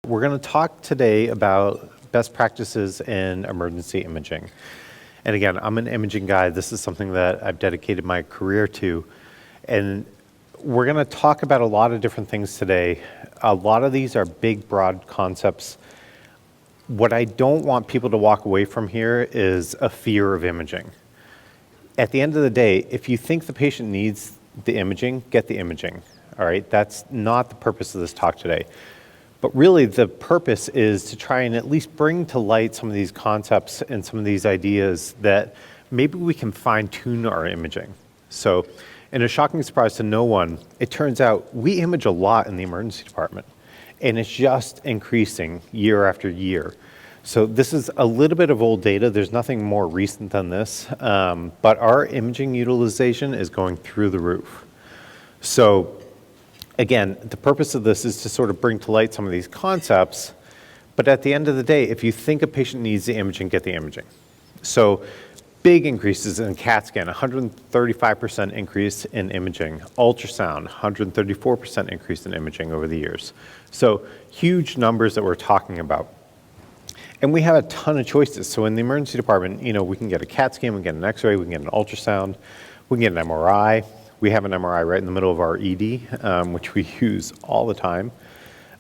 We're going to talk today about best practices in emergency imaging. And again, I'm an imaging guy. This is something that I've dedicated my career to. And we're going to talk about a lot of different things today. A lot of these are big, broad concepts. What I don't want people to walk away from here is a fear of imaging. At the end of the day, if you think the patient needs the imaging, get the imaging. All right, that's not the purpose of this talk today. But really, the purpose is to try and at least bring to light some of these concepts and some of these ideas that maybe we can fine-tune our imaging. So, in a shocking surprise to no one, it turns out we image a lot in the emergency department, and it's just increasing year after year. So this is a little bit of old data. There's nothing more recent than this, but our imaging utilization is going through the roof. So again, the purpose of this is to sort of bring to light some of these concepts, but at the end of the day, if you think a patient needs the imaging, get the imaging. So big increases in CAT scan, 135% increase in imaging. Ultrasound, 134% increase in imaging over the years. So huge numbers that we're talking about. And we have a ton of choices. So in the emergency department, we can get a CAT scan, we can get an X-ray, we can get an ultrasound, we can get an MRI. We have an MRI right in the middle of our ED, which we use all the time.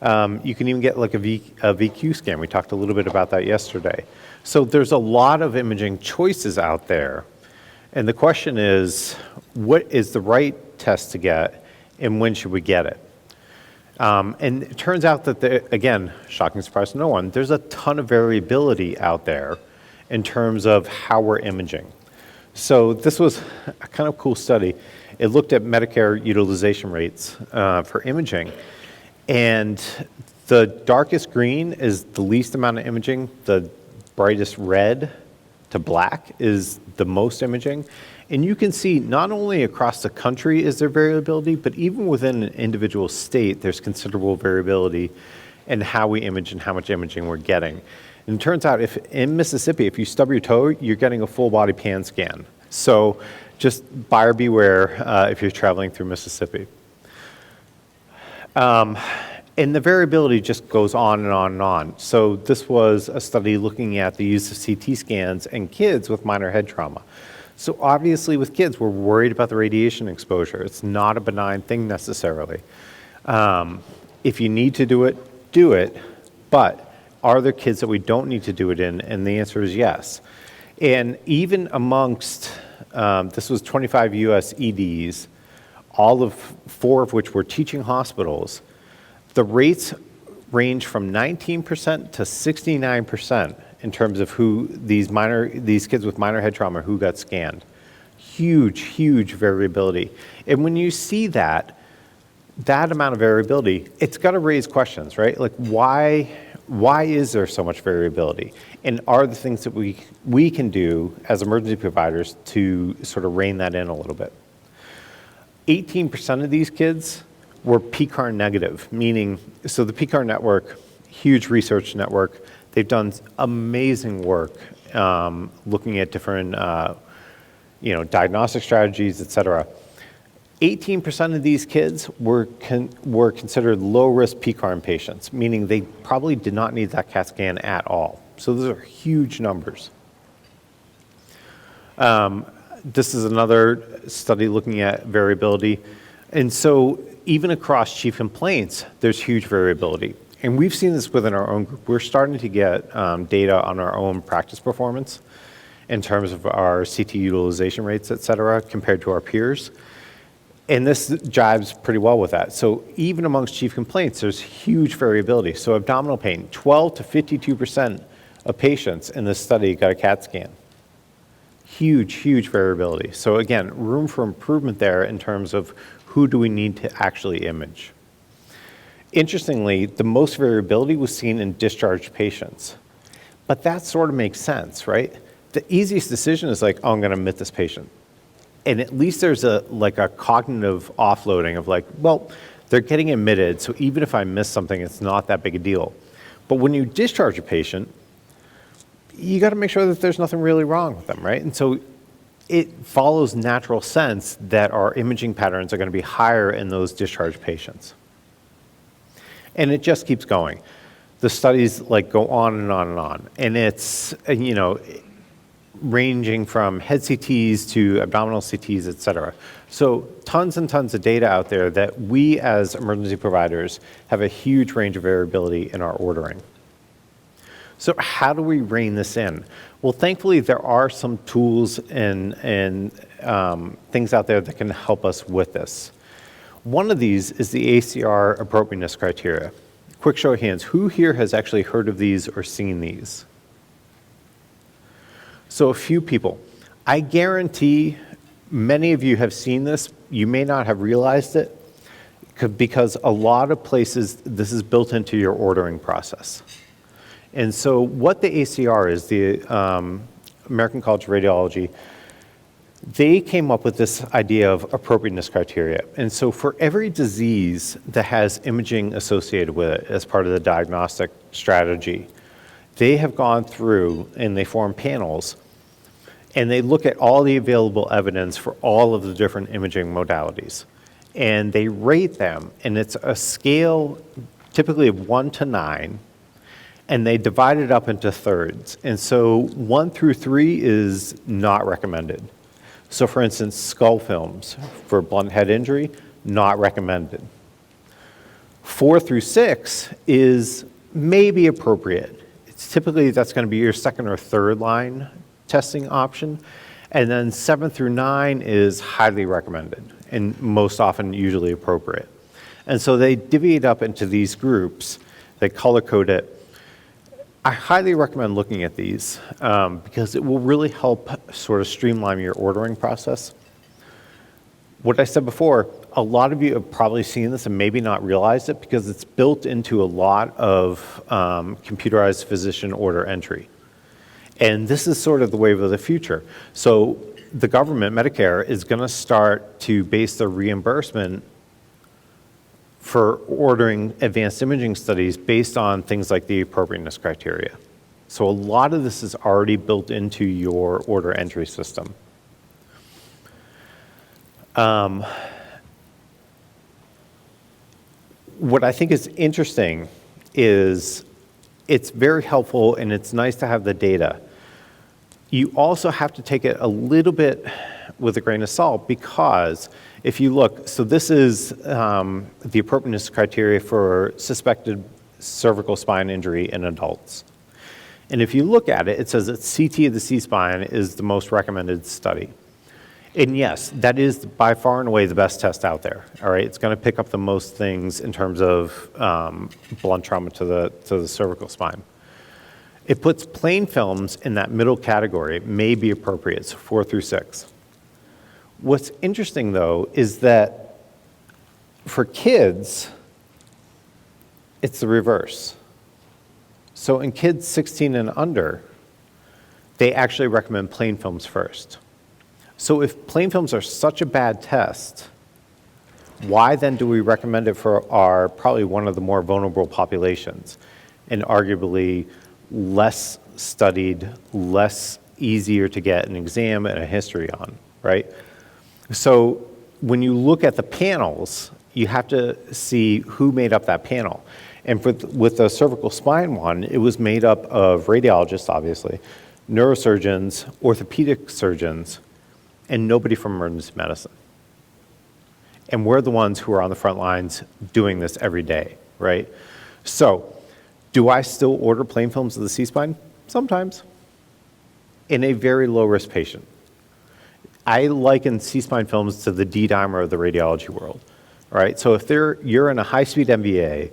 You can even get like a VQ scan. We talked a little bit about that yesterday. So there's a lot of imaging choices out there. And the question is, what is the right test to get and when should we get it? And it turns out that, again, shocking surprise to no one, there's a ton of variability out there in terms of how we're imaging. So this was a kind of cool study. It looked at Medicare utilization rates for imaging. And the darkest green is the least amount of imaging. The brightest red to black is the most imaging. And you can see not only across the country is there variability, but even within an individual state, there's considerable variability in how we image and how much imaging we're getting. And it turns out if in Mississippi, if you stub your toe, you're getting a full body pan scan. So just buyer beware if you're traveling through Mississippi. And the variability just goes on and on and on. So this was a study looking at the use of CT scans in kids with minor head trauma. So obviously with kids, we're worried about the radiation exposure. It's not a benign thing necessarily. If you need to do it, but are there kids that we don't need to do it in? And the answer is yes. And even amongst, this was 25 US EDs, all of 4 of which were teaching hospitals, the rates range from 19% to 69% in terms of who these kids with minor head trauma who got scanned. Huge, huge variability. And when you see that amount of variability, it's got to raise questions, right? Like why is there so much variability? And are the things that we can do as emergency providers to sort of rein that in a little bit? 18% of these kids were PCAR negative, meaning, so the PCAR network, huge research network, they've done amazing work looking at different diagnostic strategies, et cetera. 18% of these kids were considered low-risk PCAR patients, meaning they probably did not need that CAT scan at all. So those are huge numbers. This is another study looking at variability. And so even across chief complaints, there's huge variability. And we've seen this within our own group. We're starting to get data on our own practice performance in terms of our CT utilization rates, et cetera, compared to our peers. And this jives pretty well with that. So even amongst chief complaints, there's huge variability. So abdominal pain, 12 to 52% of patients in this study got a CAT scan. Huge, huge variability. So again, room for improvement there in terms of who do we need to actually image. Interestingly, the most variability was seen in discharged patients. But that sort of makes sense, right? The easiest decision is like, oh, I'm going to admit this patient. And at least there's a cognitive offloading of like, well, they're getting admitted, so even if I miss something, it's not that big a deal. But when you discharge a patient, you got to make sure that there's nothing really wrong with them, right? And so it follows natural sense that our imaging patterns are going to be higher in those discharged patients. And it just keeps going. The studies like go on and on and on. And it's, ranging from head CTs to abdominal CTs, et cetera. So tons and tons of data out there that we as emergency providers have a huge range of variability in our ordering. So how do we rein this in? Well, thankfully, there are some tools and things out there that can help us with this. One of these is the ACR appropriateness criteria. Quick show of hands, who here has actually heard of these or seen these? So a few people. I guarantee many of you have seen this. You may not have realized it because a lot of places this is built into your ordering process. And so what the ACR is, the American College of Radiology, they came up with this idea of appropriateness criteria. And so for every disease that has imaging associated with it as part of the diagnostic strategy, they have gone through and they form panels and they look at all the available evidence for all of the different imaging modalities. And they rate them, and it's a scale typically of 1 to 9, and they divide it up into thirds. And so 1 through 3 is not recommended. So for instance, skull films for blunt head injury, not recommended. 4 through 6 is maybe appropriate. It's typically that's going to be your second or third line testing option. And then 7 through 9 is highly recommended and most often usually appropriate. And so they divvy it up into these groups. They color code it. I highly recommend looking at these because it will really help sort of streamline your ordering process. What I said before, a lot of you have probably seen this and maybe not realized it because it's built into a lot of computerized physician order entry. And this is sort of the wave of the future. So the government, Medicare, is going to start to base their reimbursement for ordering advanced imaging studies based on things like the appropriateness criteria. So a lot of this is already built into your order entry system. What I think is interesting is it's very helpful and it's nice to have the data. You also have to take it a little bit with a grain of salt because if you look, so this is the appropriateness criteria for suspected cervical spine injury in adults. And if you look at it, it says that CT of the C-spine is the most recommended study. And yes, that is by far and away the best test out there, all right? It's gonna pick up the most things in terms of blunt trauma to the cervical spine. It puts plain films in that middle category, may be appropriate, so 4 through 6. What's interesting though is that for kids, it's the reverse. So in kids 16 and under, they actually recommend plain films first. So if plain films are such a bad test, why then do we recommend it for our probably one of the more vulnerable populations and arguably less studied, less easier to get an exam and a history on, right? So when you look at the panels, you have to see who made up that panel. And with the cervical spine one, it was made up of radiologists, obviously, neurosurgeons, orthopedic surgeons, and nobody from emergency medicine. And we're the ones who are on the front lines doing this every day, right? So, do I still order plain films of the C-spine? Sometimes. In a very low-risk patient. I liken C-spine films to the D-dimer of the radiology world, right? So if you're in a high-speed MVA,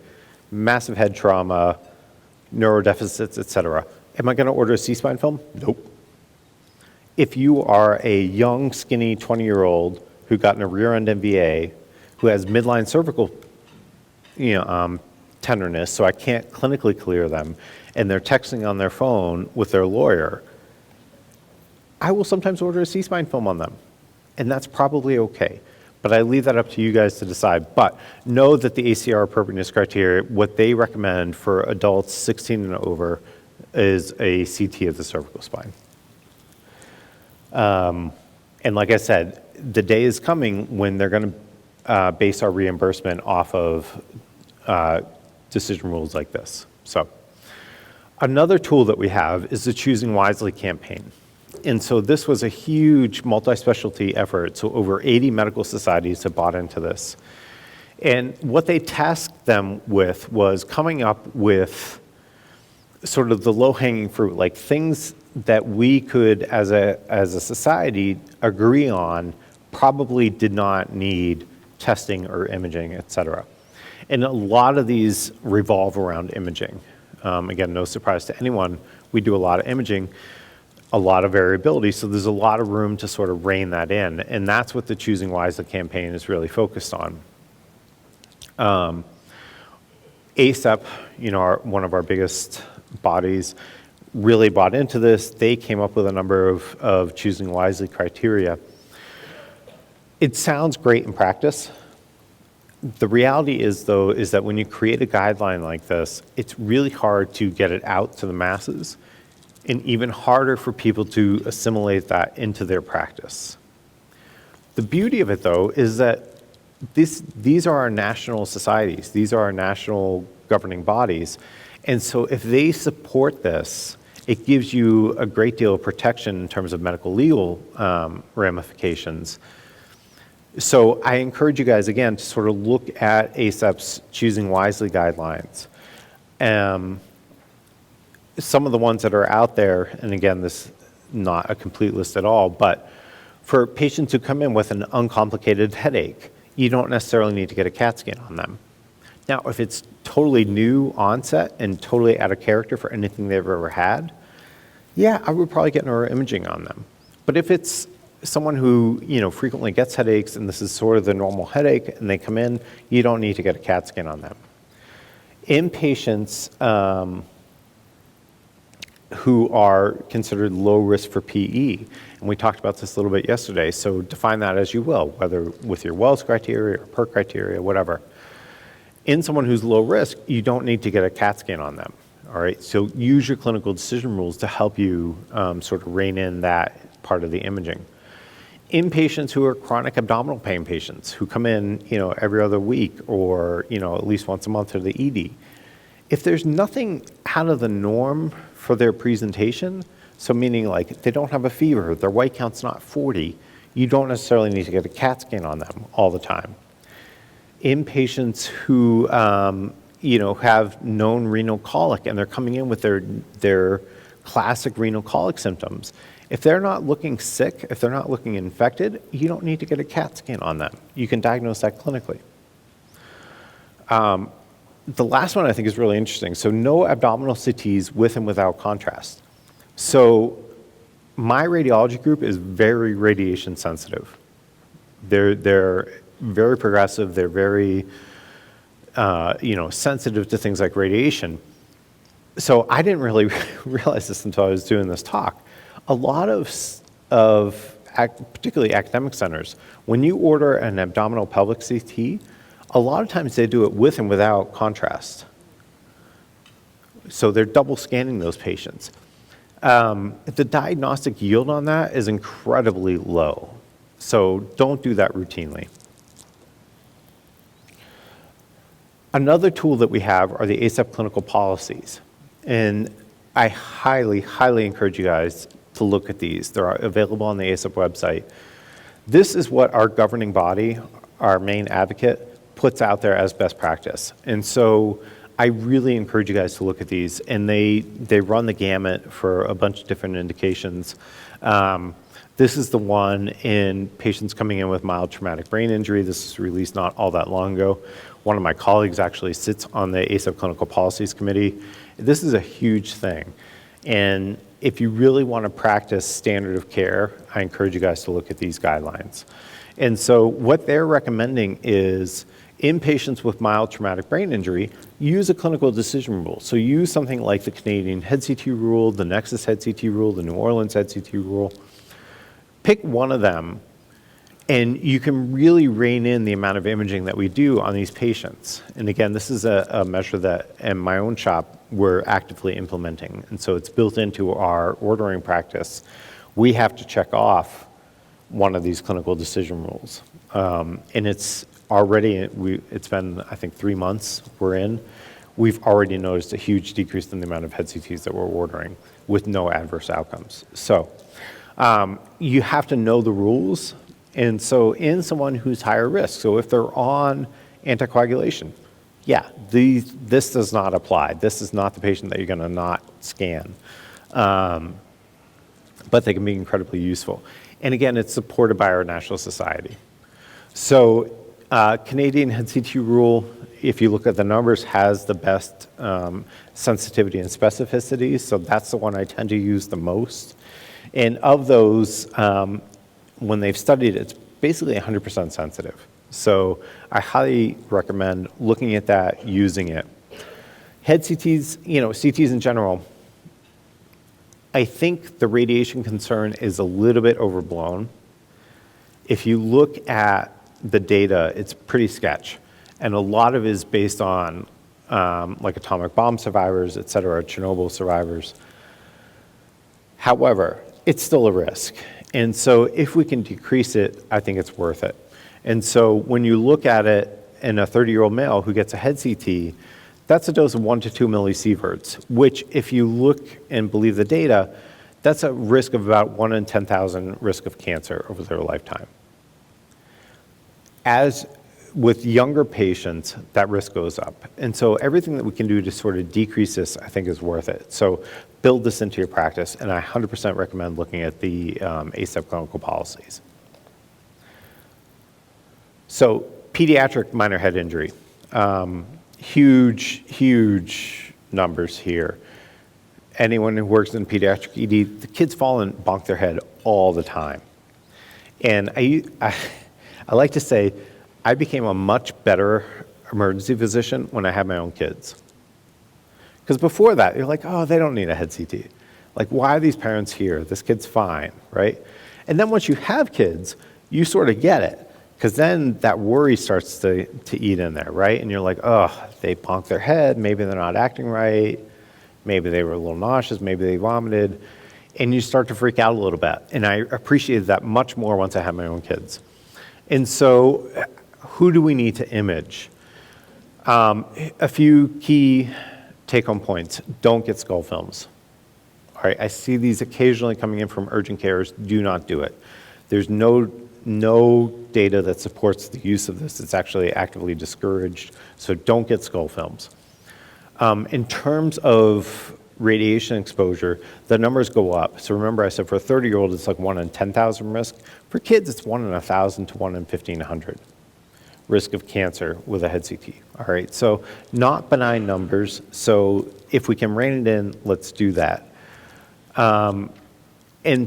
massive head trauma, neurodeficits, et cetera, am I gonna order a C-spine film? Nope. If you are a young, skinny 20-year-old who got in a rear-end MVA, who has midline cervical tenderness, so I can't clinically clear them, and they're texting on their phone with their lawyer, I will sometimes order a C-spine film on them, and that's probably okay. But I leave that up to you guys to decide. But know that the ACR appropriateness criteria, what they recommend for adults 16 and over is a CT of the cervical spine. And like I said, the day is coming when they're going to base our reimbursement off of decision rules like this. So Another tool that we have is the Choosing Wisely campaign. And so this was a huge multi-specialty effort. So over 80 medical societies have bought into this. And what they tasked them with was coming up with sort of the low-hanging fruit, like things that we could, as a society, agree on probably did not need testing or imaging, et cetera. And a lot of these revolve around imaging. Again, no surprise to anyone, we do a lot of imaging, a lot of variability, so there's a lot of room to sort of rein that in, and that's what the Choosing Wisely campaign is really focused on. ACEP, one of our biggest bodies, really bought into this. They came up with a number of Choosing Wisely criteria. It sounds great in practice. The reality is, though, is that when you create a guideline like this, it's really hard to get it out to the masses, and even harder for people to assimilate that into their practice. The beauty of it, though, is that these are our national societies. These are our national governing bodies. And so if they support this, it gives you a great deal of protection in terms of medical legal ramifications. So I encourage you guys, again, to sort of look at ACEP's Choosing Wisely guidelines. Some of the ones that are out there, and again, this is not a complete list at all, but for patients who come in with an uncomplicated headache, you don't necessarily need to get a CAT scan on them. Now, if it's totally new onset and totally out of character for anything they've ever had, yeah, I would probably get neuroimaging on them. But if it's someone who frequently gets headaches and this is sort of the normal headache and they come in, you don't need to get a CAT scan on them. In patients who are considered low risk for PE, and we talked about this a little bit yesterday, so define that as you will, whether with your Wells criteria or PERC criteria, whatever. In someone who's low risk, you don't need to get a CAT scan on them, all right? So use your clinical decision rules to help you sort of rein in that part of the imaging. In patients who are chronic abdominal pain patients who come in, every other week or, at least once a month to the ED, if there's nothing out of the norm for their presentation, so meaning like they don't have a fever, their white count's not 40, you don't necessarily need to get a CAT scan on them all the time. In patients who, have known renal colic and they're coming in with their classic renal colic symptoms, if they're not looking sick, if they're not looking infected, you don't need to get a CAT scan on them. You can diagnose that clinically. The last one I think is really interesting. So no abdominal CTs with and without contrast. So my radiology group is very radiation sensitive. They're very progressive. They're very, sensitive to things like radiation. So I didn't really realize this until I was doing this talk. A lot of particularly academic centers, when you order an abdominal pelvic CT, a lot of times they do it with and without contrast. So they're double scanning those patients. The diagnostic yield on that is incredibly low. So don't do that routinely. Another tool that we have are the ACEP clinical policies. And I highly, highly encourage you guys to look at these. They're available on the ACEP website. This is what our governing body, our main advocate, puts out there as best practice. And so I really encourage you guys to look at these, and they run the gamut for a bunch of different indications. This is the one in patients coming in with mild traumatic brain injury. This was released not all that long ago. One of my colleagues actually sits on the ACEP Clinical Policies Committee. This is a huge thing. And if you really want to practice standard of care, I encourage you guys to look at these guidelines. And so what they're recommending is in patients with mild traumatic brain injury, use a clinical decision rule. So use something like the Canadian Head CT rule, the Nexus Head CT rule, the New Orleans Head CT rule. Pick one of them, and you can really rein in the amount of imaging that we do on these patients. And again, this is a measure that in my own shop we're actively implementing. And so it's built into our ordering practice. We have to check off one of these clinical decision rules. And it's already, it's been, I think, 3 months we're in. we've already noticed a huge decrease in the amount of head CTs that we're ordering with no adverse outcomes. So you have to know the rules. And so in someone who's higher risk, so if they're on anticoagulation, yeah, this does not apply. This is not the patient that you're going to not scan. But they can be incredibly useful. And again, it's supported by our national society. So Canadian head CT rule, if you look at the numbers, has the best sensitivity and specificity. So that's the one I tend to use the most. And of those, when they've studied it, it's basically 100% sensitive. So I highly recommend looking at that, using it. Head CTs, CTs in general, I think the radiation concern is a little bit overblown. If you look at the data, it's pretty sketch. And a lot of it is based on like atomic bomb survivors, et cetera, Chernobyl survivors. However, it's still a risk. And so if we can decrease it, I think it's worth it. And so when you look at it in a 30-year-old male who gets a head CT, that's a dose of 1 to 2 millisieverts, which if you look and believe the data, that's a risk of about 1 in 10,000 risk of cancer over their lifetime. As with younger patients, that risk goes up. And so everything that we can do to sort of decrease this, I think, is worth it. So build this into your practice, and I 100% recommend looking at the ACEP clinical policies. So pediatric minor head injury. Huge numbers here. Anyone who works in pediatric ED, the kids fall and bonk their head all the time. And I like to say, I became a much better emergency physician when I had my own kids. Because before that, you're like, oh, they don't need a head CT. Like, why are these parents here? This kid's fine, right? And then once you have kids, you sort of get it. Because then that worry starts to eat in there, right? And you're like, oh, they bonked their head, maybe they're not acting right, maybe they were a little nauseous, maybe they vomited, and you start to freak out a little bit. And I appreciated that much more once I had my own kids. And so who do we need to image? A few key take-home points. Don't get skull films. All right, I see these occasionally coming in from urgent cares. Do not do it. There's no data that supports the use of this. It's actually actively discouraged, so don't get skull films. In terms of radiation exposure, the numbers go up. So remember I said for a 30-year-old, it's like 1 in 10,000 risk. For kids, it's 1 in 1,000 to 1 in 1,500 risk of cancer with a head CT. All right, so not benign numbers. So if we can rein it in, let's do that. And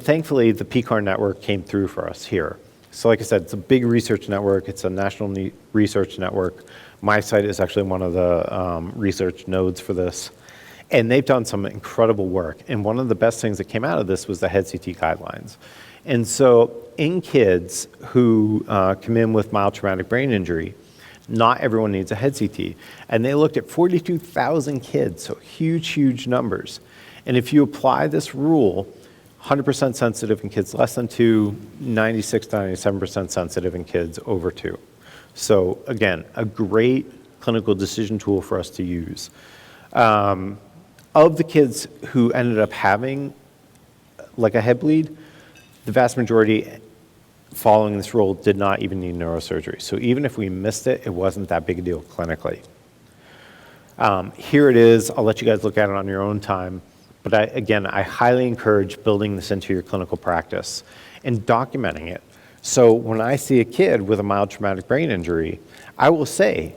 thankfully, the PCAR network came through for us here. So like I said, it's a big research network. It's a national research network. My site is actually one of the research nodes for this. And they've done some incredible work. And one of the best things that came out of this was the head CT guidelines. And so in kids who come in with mild traumatic brain injury, not everyone needs a head CT. And they looked at 42,000 kids, so huge numbers. And if you apply this rule, 100% sensitive in kids less than 2, 96 to 97% sensitive in kids over 2. So again, a great clinical decision tool for us to use. Of the kids who ended up having like a head bleed, the vast majority following this rule did not even need neurosurgery. So even if we missed it, it wasn't that big a deal clinically. Here it is. I'll let you guys look at it on your own time. But I highly encourage building this into your clinical practice and documenting it. So when I see a kid with a mild traumatic brain injury, I will say,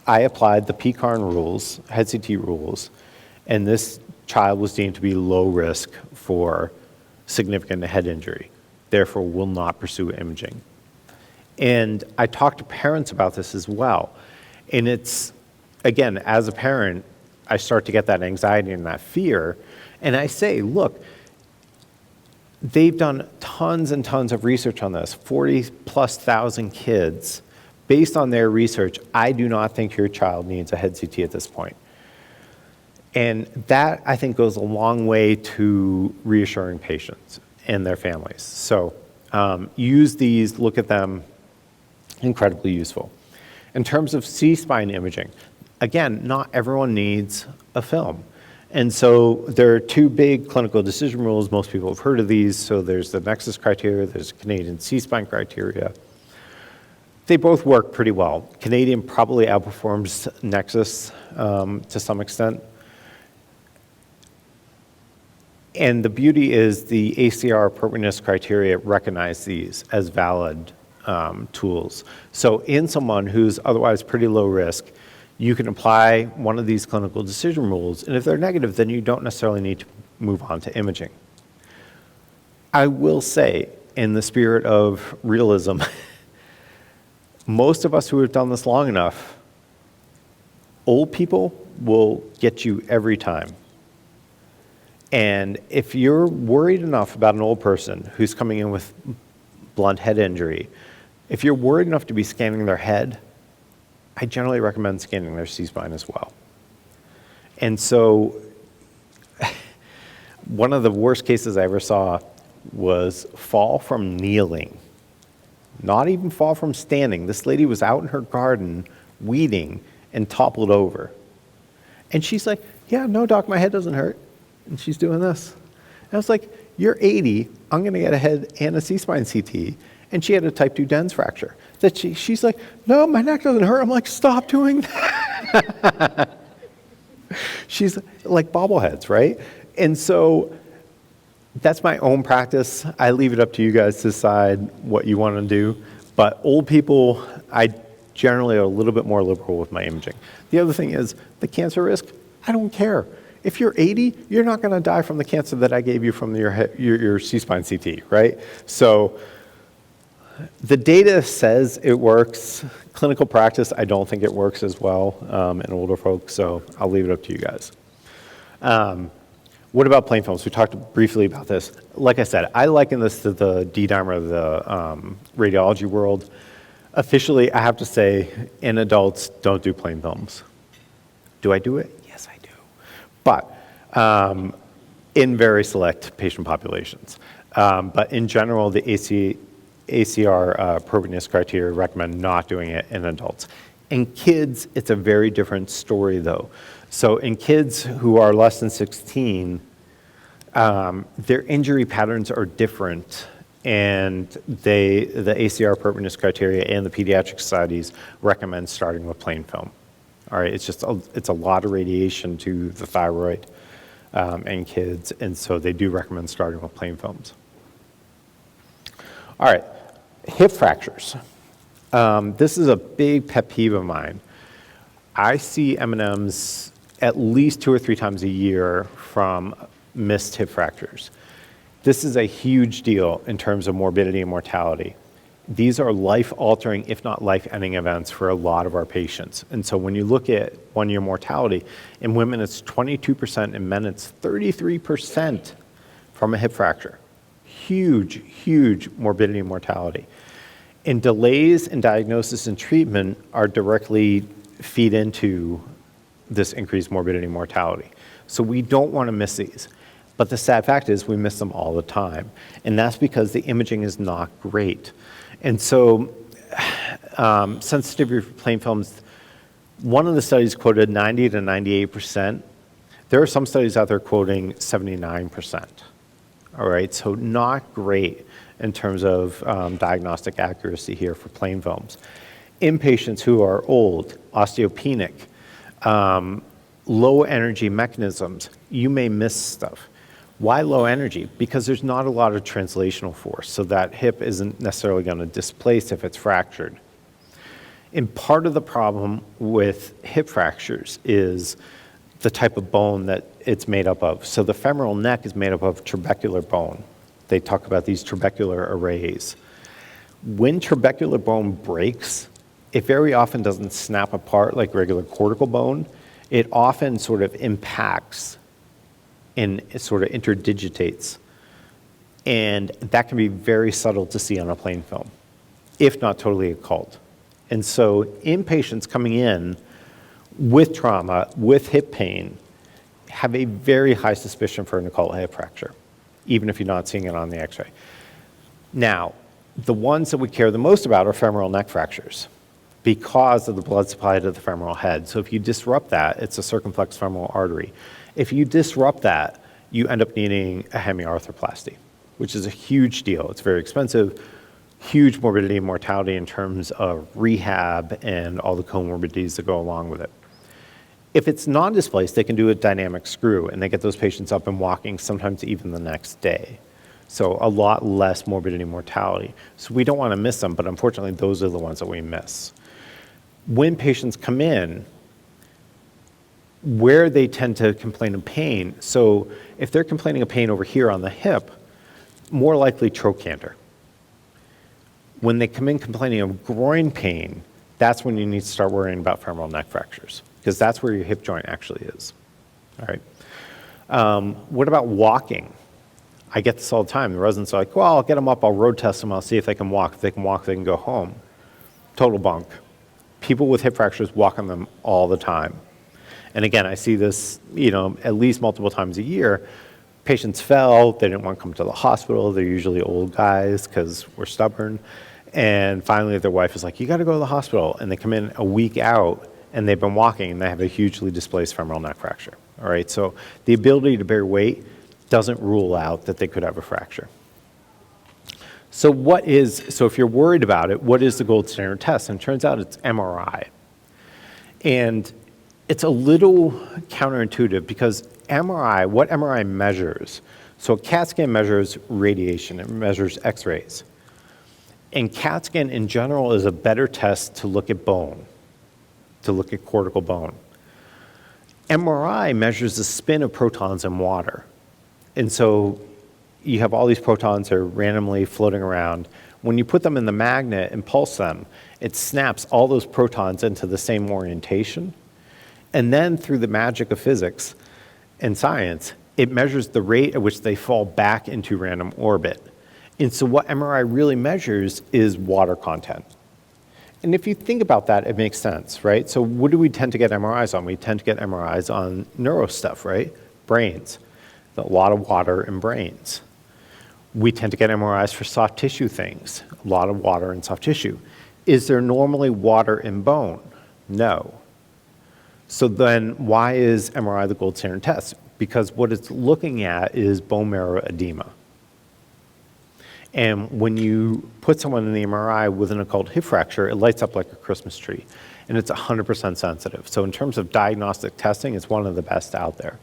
I applied the PCARN rules, head CT rules, and this child was deemed to be low risk for significant head injury, therefore will not pursue imaging. And I talk to parents about this as well. And it's, again, as a parent, I start to get that anxiety and that fear. And I say, look, they've done tons and tons of research on this, 40,000+ kids. Based on their research, I do not think your child needs a head CT at this point. And that, I think, goes a long way to reassuring patients and their families. So use these, look at them, incredibly useful. In terms of C-spine imaging, again, not everyone needs a film. And so there are two big clinical decision rules. Most people have heard of these. So there's the Nexus criteria, there's Canadian C-spine criteria. They both work pretty well. Canadian probably outperforms Nexus to some extent. And the beauty is the ACR appropriateness criteria recognize these as valid tools. So in someone who's otherwise pretty low risk, you can apply one of these clinical decision rules, and if they're negative, then you don't necessarily need to move on to imaging. I will say, in the spirit of realism, most of us who have done this long enough, old people will get you every time. And if you're worried enough about an old person who's coming in with blunt head injury, if you're worried enough to be scanning their head, I generally recommend scanning their C-spine as well. And so one of the worst cases I ever saw was fall from kneeling, not even fall from standing. This lady was out in her garden weeding and toppled over. And she's like, yeah, no, doc, my head doesn't hurt. And she's doing this. And I was like, you're 80, I'm gonna get a head and a C-spine CT. And she had a type 2 dens fracture. That she's like, no, my neck doesn't hurt. I'm like, stop doing that. She's like bobbleheads, right? And so that's my own practice. I leave it up to you guys to decide what you want to do. But old people, I generally are a little bit more liberal with my imaging. The other thing is the cancer risk, I don't care. If you're 80, you're not going to die from the cancer that I gave you from your C-spine CT, right? So the data says it works. Clinical practice, I don't think it works as well in older folks, so I'll leave it up to you guys. What about plain films? We talked briefly about this. Like I said, I liken this to the D-dimer of the radiology world. Officially, I have to say, in adults, don't do plain films. Do I do it? Yes, I do. But in very select patient populations. But in general, the ACR appropriateness criteria recommend not doing it in adults. In kids, it's a very different story though. So in kids who are less than 16, their injury patterns are different, and the ACR appropriateness criteria and the pediatric societies recommend starting with plain film. All right, it's a lot of radiation to the thyroid in kids, and so they do recommend starting with plain films. All right, hip fractures. This is a big pet peeve of mine. I see M&Ms at least 2 or 3 times a year from missed hip fractures. This is a huge deal in terms of morbidity and mortality. These are life-altering, if not life-ending events for a lot of our patients. And so when you look at one-year mortality, in women it's 22%, in men it's 33% from a hip fracture. Huge, huge morbidity and mortality. And delays in diagnosis and treatment are directly feed into this increased morbidity and mortality. So we don't want to miss these. But the sad fact is we miss them all the time. And that's because the imaging is not great. And so sensitivity for plain films, one of the studies quoted 90 to 98%. There are some studies out there quoting 79%. All right, so not great in terms of diagnostic accuracy here for plain films. In patients who are old, osteopenic, low energy mechanisms, you may miss stuff. Why low energy? Because there's not a lot of translational force, so that hip isn't necessarily going to displace if it's fractured. And part of the problem with hip fractures is the type of bone that it's made up of. So the femoral neck is made up of trabecular bone. They talk about these trabecular arrays. When trabecular bone breaks, it very often doesn't snap apart like regular cortical bone. It often sort of impacts and it sort of interdigitates. And that can be very subtle to see on a plain film, if not totally occult. And so in patients coming in with trauma, with hip pain, have a very high suspicion for an occult hip fracture, even if you're not seeing it on the x-ray. Now, the ones that we care the most about are femoral neck fractures, because of the blood supply to the femoral head. So if you disrupt that, it's a circumflex femoral artery. If you disrupt that, you end up needing a hemiarthroplasty, which is a huge deal. It's very expensive, huge morbidity and mortality in terms of rehab and all the comorbidities that go along with it. If it's non-displaced, they can do a dynamic screw, and they get those patients up and walking, sometimes even the next day. So a lot less morbidity and mortality. So we don't want to miss them, but unfortunately, those are the ones that we miss. When patients come in, where they tend to complain of pain, so if they're complaining of pain over here on the hip, more likely trochanter. When they come in complaining of groin pain, that's when you need to start worrying about femoral neck fractures, because that's where your hip joint actually is. All right. What about walking? I get this all the time. The residents are like, well, I'll get them up, I'll road test them, I'll see if they can walk. If they can walk, they can go home. Total bunk. People with hip fractures walk on them all the time. And again, I see this, at least multiple times a year. Patients fell, they didn't want to come to the hospital. They're usually old guys because we're stubborn. And finally their wife is like, you got to go to the hospital. And they come in a week out and they've been walking and they have a hugely displaced femoral neck fracture. All right, so the ability to bear weight doesn't rule out that they could have a fracture. So if you're worried about it, what is the gold standard test? And it turns out it's MRI. And it's a little counterintuitive because what MRI measures, so a CAT scan measures radiation, it measures X-rays. And CAT scan in general is a better test to look at bone, to look at cortical bone. MRI measures the spin of protons in water. And so you have all these protons that are randomly floating around. When you put them in the magnet and pulse them, it snaps all those protons into the same orientation. And then through the magic of physics and science, it measures the rate at which they fall back into random orbit. And so what MRI really measures is water content. And if you think about that, it makes sense, right? So what do we tend to get MRIs on? We tend to get MRIs on neuro stuff, right? Brains. A lot of water in brains. We tend to get MRIs for soft tissue things. A lot of water in soft tissue. Is there normally water in bone? No. So then why is MRI the gold standard test? Because what it's looking at is bone marrow edema. And when you put someone in the MRI with an occult hip fracture, it lights up like a Christmas tree. And it's 100% sensitive. So in terms of diagnostic testing, it's one of the best out there.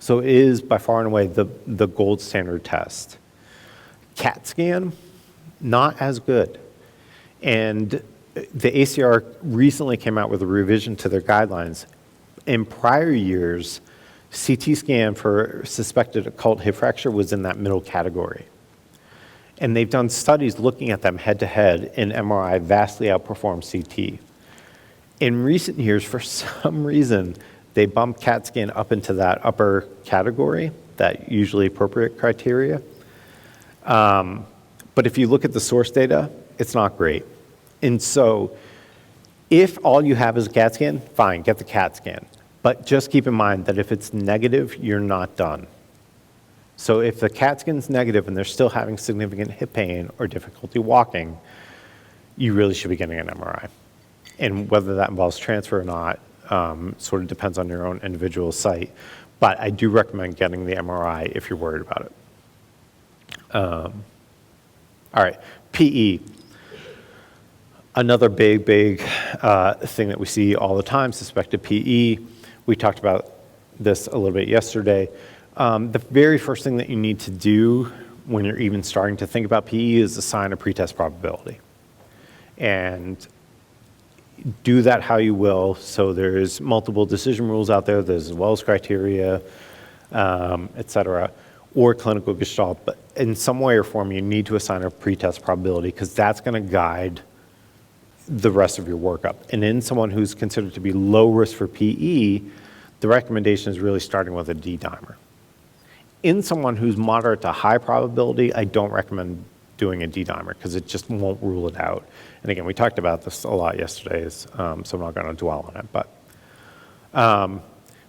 So it is by far and away the gold standard test. CAT scan, not as good. And the ACR recently came out with a revision to their guidelines. In prior years, CT scan for suspected occult hip fracture was in that middle category. And they've done studies looking at them head to head, and MRI vastly outperforms CT. In recent years, for some reason, they bumped CAT scan up into that upper category, that usually appropriate criteria. But if you look at the source data, it's not great. And so if all you have is a CAT scan, fine, get the CAT scan. But just keep in mind that if it's negative, you're not done. So if the CAT scan's negative and they're still having significant hip pain or difficulty walking, you really should be getting an MRI. And whether that involves transfer or not sort of depends on your own individual site. But I do recommend getting the MRI if you're worried about it. All right, PE. Another big thing that we see all the time, suspected PE. We talked about this a little bit yesterday. The very first thing that you need to do when you're even starting to think about PE is assign a pretest probability. And do that how you will. So there's multiple decision rules out there. There's Wells criteria, et cetera, or clinical gestalt. But in some way or form, you need to assign a pretest probability because that's going to guide the rest of your workup. And in someone who's considered to be low risk for PE, the recommendation is really starting with a D-dimer. In someone who's moderate to high probability, I don't recommend doing a D-dimer because it just won't rule it out. And again, we talked about this a lot yesterday, so I'm not going to dwell on it. But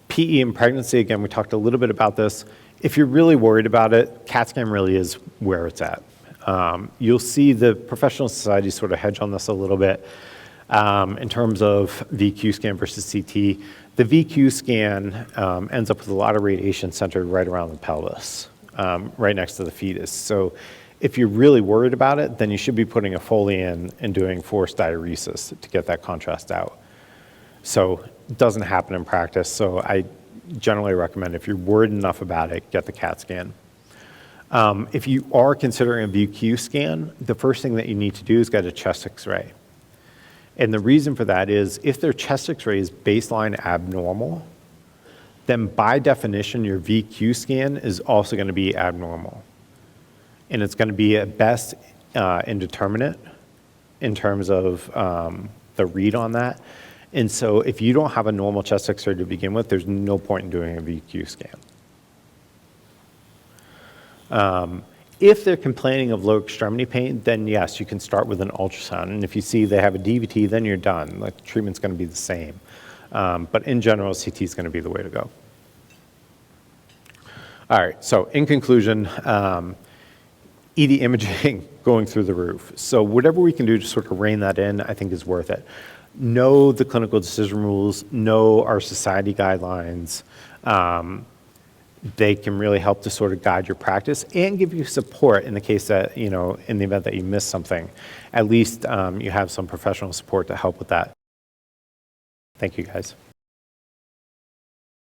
PE in pregnancy, again, we talked a little bit about this. If you're really worried about it, CAT scan really is where it's at. You'll see the professional societies sort of hedge on this a little bit. In terms of VQ scan versus CT, the VQ scan ends up with a lot of radiation centered right around the pelvis, right next to the fetus. So if you're really worried about it, then you should be putting a Foley in and doing forced diuresis to get that contrast out. So it doesn't happen in practice, so I generally recommend if you're worried enough about it, get the CAT scan. If you are considering a VQ scan, the first thing that you need to do is get a chest x-ray. And the reason for that is if their chest x-ray is baseline abnormal, then by definition, your VQ scan is also going to be abnormal. And it's going to be at best indeterminate in terms of the read on that. And so if you don't have a normal chest x-ray to begin with, there's no point in doing a VQ scan. If they're complaining of lower extremity pain, then yes, you can start with an ultrasound. And if you see they have a DVT, then you're done. Like, the treatment's going to be the same. But in general, CT is going to be the way to go. All right, so in conclusion, ED imaging going through the roof. So whatever we can do to sort of rein that in, I think is worth it. Know the clinical decision rules, know our society guidelines. They can really help to sort of guide your practice and give you support in the case that, in the event that you miss something. At least you have some professional support to help with that. Thank you, guys.